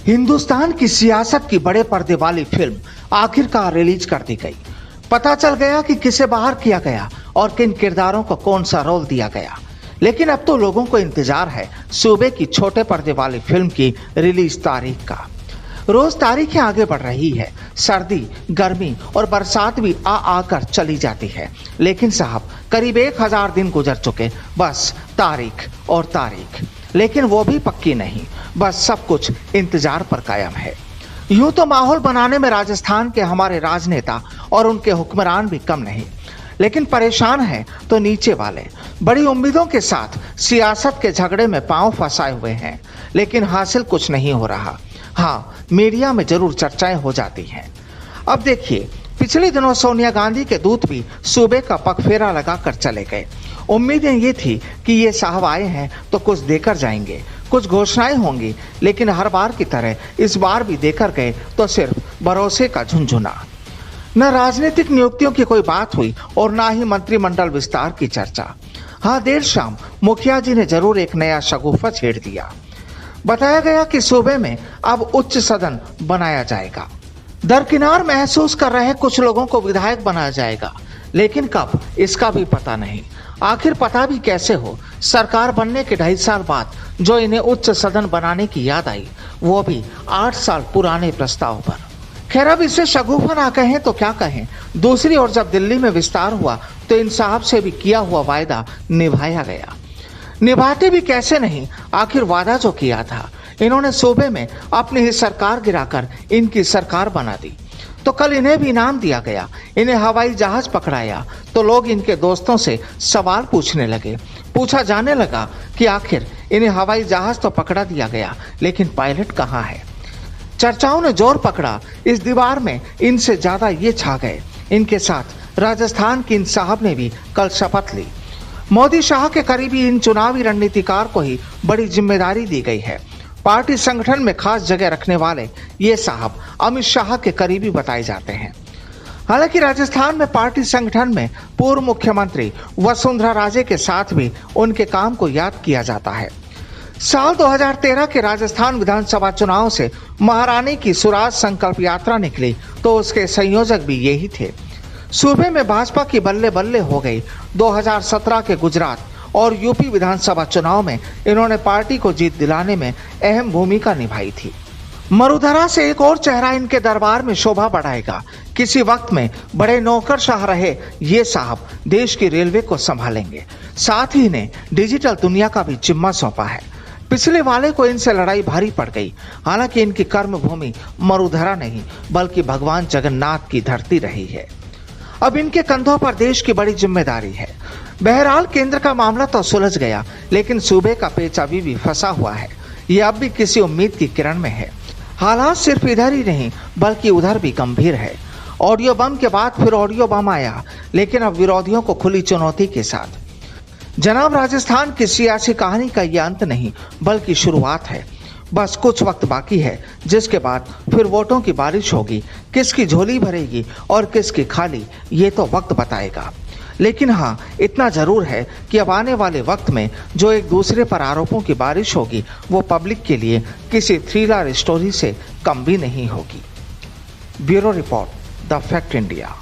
हिंदुस्तान की सियासत की बड़े पर्दे वाली फिल्म आखिरकार रिलीज कर दी गई। पता चल गया कि किसे बाहर किया गया और किन किरदारों को कौन सा रोल दिया गया। लेकिन अब तो लोगों को इंतजार है सूबे की छोटे पर्दे वाली फिल्म की रिलीज तारीख का। रोज तारीखें आगे बढ़ रही है। सर्दी, गर्मी और बरसात भी आ आकर चली जाती है, लेकिन साहब करीब 1000 दिन गुजर चुके, बस तारीख और तारीख। लेकिन वो भी पक्की नहीं, बस सब कुछ इंतजार पर कायम है। यूं तो माहौल बनाने में राजस्थान के हमारे राजनेता और उनके हुक्मरान भी कम नहीं, लेकिन परेशान हैं तो नीचे वाले। बड़ी उम्मीदों के साथ सियासत के झगड़े में पांव फंसाए हुए हैं, लेकिन हासिल कुछ नहीं हो रहा। हाँ, मीडिया में जरूर चर्चाएं हो जाती हैं। अब देखिए, पिछले दिनों सोनिया गांधी के दूत भी सूबे का पगफेरा लगाकर चले गए। उम्मीदें ये थी कि ये साहब आए हैं तो कुछ देकर जाएंगे, कुछ घोषणाएं होंगी, लेकिन हर बार की तरह इस बार भी देकर गए तो सिर्फ भरोसे का झुनझुना। न राजनीतिक नियुक्तियों की कोई बात हुई और ना ही मंत्रिमंडल विस्तार की चर्चा। हाँ, देर शाम मुखिया जी ने जरूर एक नया शगुफा छेड़ दिया। बताया गया कि सूबे में अब उच्च सदन बनाया जाएगा। दरकिनार महसूस कर रहे कुछ लोगों को विधायक बनाया जाएगा, लेकिन कब, इसका भी पता नहीं। आखिर पता भी कैसे हो, सरकार बनने के 2.5 साल बाद जो इन्हें उच्च सदन बनाने की याद आई, वो भी 8 साल पुराने प्रस्ताव पर। खैर, अब इसे शगुफा ना कहें तो क्या कहें। दूसरी ओर जब दिल्ली में विस्तार हुआ तो इन साहब से भी किया हुआ वायदा निभाया गया। निभाते भी कैसे नहीं, आखिर वादा जो किया था। इन्होंने सूबे में अपनी ही सरकार गिराकर इनकी सरकार बना दी। तो कल इन्हें भी इनाम दिया गया, इन्हें हवाई जहाज पकड़ाया तो लोग इनके दोस्तों से सवाल पूछने लगे। पूछा जाने लगा कि आखिर इन्हें हवाई जहाज तो पकड़ा दिया गया, लेकिन पायलट कहाँ है। चर्चाओं ने जोर पकड़ा। इस दीवार में इनसे ज्यादा ये छा गए। इनके साथ राजस्थान की इन साहब ने भी कल शपथ ली। मोदी शाह के करीबी इन चुनावी रणनीतिकार को ही बड़ी जिम्मेदारी दी गई है। पार्टी संगठन में खास जगह रखने वाले ये साहब अमित शाह के करीबी बताए जाते हैं। हालांकि राजस्थान में पार्टी संगठन में पूर्व मुख्यमंत्री वसुंधरा राजे के साथ भी उनके काम को याद किया जाता है। साल 2013 के राजस्थान विधानसभा चुनाव से महारानी की सुराज संकल्प यात्रा निकली तो उसके संयोजक भी यही थे। सूबे में भाजपा की बल्ले बल्ले हो गई। 2017 के गुजरात और यूपी विधानसभा चुनाव में इन्होंने पार्टी को जीत दिलाने में अहम भूमिका निभाई थी। मरुधरा से एक और चेहरा इनके दरबार में शोभा बढ़ाएगा। किसी वक्त में बड़े नौकरशाह रहे ये साहब देश की रेलवे को संभालेंगे, साथ ही इन्हें डिजिटल दुनिया का भी जिम्मा सौंपा है। पिछले वाले को इनसे लड़ाई भारी पड़ गई। हालांकि इनकी कर्म भूमि मरुधरा नहीं बल्कि भगवान जगन्नाथ की धरती रही है। अब इनके कंधों पर देश की बड़ी जिम्मेदारी है। बहरहाल केंद्र का मामला तो सुलझ गया, लेकिन सूबे का पेच अभी भी फंसा हुआ है। ये अब भी किसी उम्मीद की किरण में है। हालात सिर्फ इधर ही नहीं बल्कि उधर भी गंभीर है। ऑडियो बम के बाद फिर ऑडियो बम आया, लेकिन अब विरोधियों को खुली चुनौती के साथ। जनाब, राजस्थान की सियासी कहानी का ये अंत नहीं बल्कि शुरुआत है। बस कुछ वक्त बाकी है, जिसके बाद फिर वोटों की बारिश होगी। किसकी झोली भरेगी और किसकी खाली, ये तो वक्त बताएगा। लेकिन हाँ, इतना जरूर है कि अब आने वाले वक्त में जो एक दूसरे पर आरोपों की बारिश होगी वो पब्लिक के लिए किसी थ्रिलर स्टोरी से कम भी नहीं होगी। Bureau report, the fact India.